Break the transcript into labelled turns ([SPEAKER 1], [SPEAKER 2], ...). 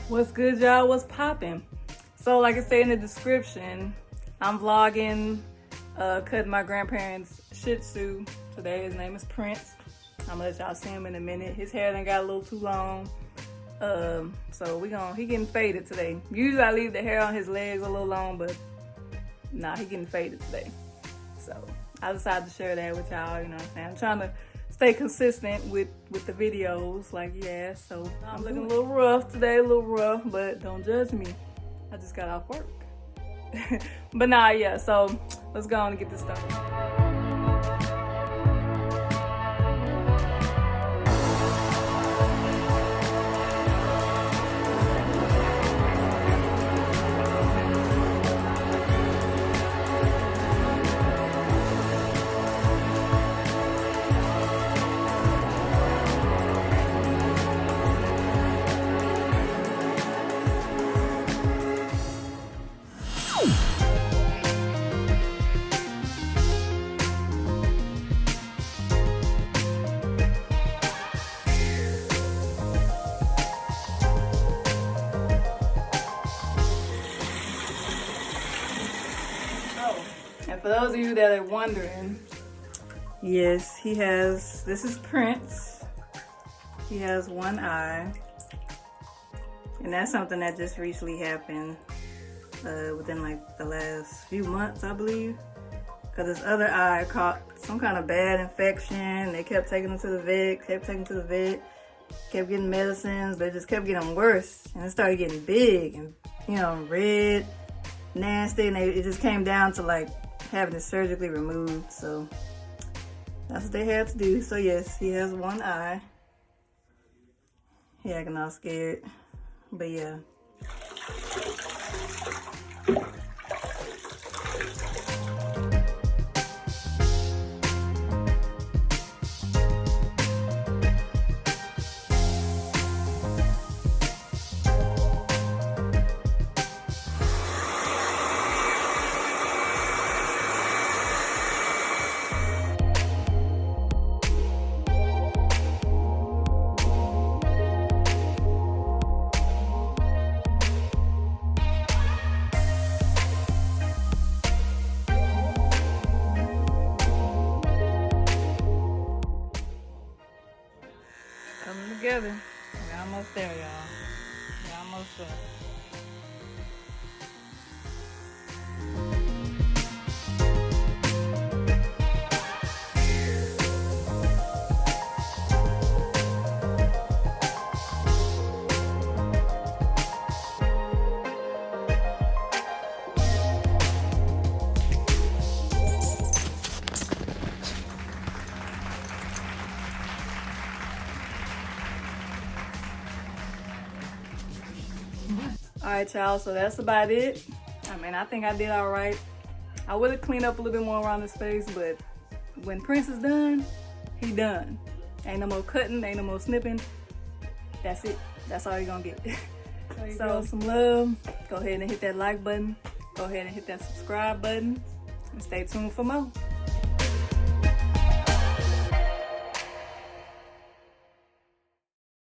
[SPEAKER 1] What's good, y'all? What's poppin'? So like I say in the description, I'm vlogging cutting my grandparents' Shih Tzu today. His name is Prince. I'm gonna let y'all see him in a minute. His hair done got a little too long. So he getting faded today. Usually I leave the hair on his legs a little long, but nah, he getting faded today. So I decided to share that with y'all, you know what I'm saying? I'm trying to stay consistent with the videos, like, yeah, so I'm looking a little rough today, but don't judge me. I just got off work. But nah, yeah, so let's go on and get this started. And for those of you that are wondering, yes, this is Prince. He has one eye. And that's something that just recently happened within like the last few months, I believe. Because his other eye caught some kind of bad infection. They kept taking him to the vet, kept getting medicines, but it just kept getting worse. And it started getting big and, red, nasty, and it just came down to like having it surgically removed. So that's what they had to do. So yes, he has one eye. He acting all scared, but yeah. Coming together. We're almost there, y'all. We're almost there. All right, y'all, so that's about it. I think I did all right. I would have cleaned up a little bit more around his face, but when Prince is done, he done. Ain't no more cutting, ain't no more snipping. That's it. That's all you're gonna get. So some love. Go ahead and hit that like button. Go ahead and hit that subscribe button. And stay tuned for more.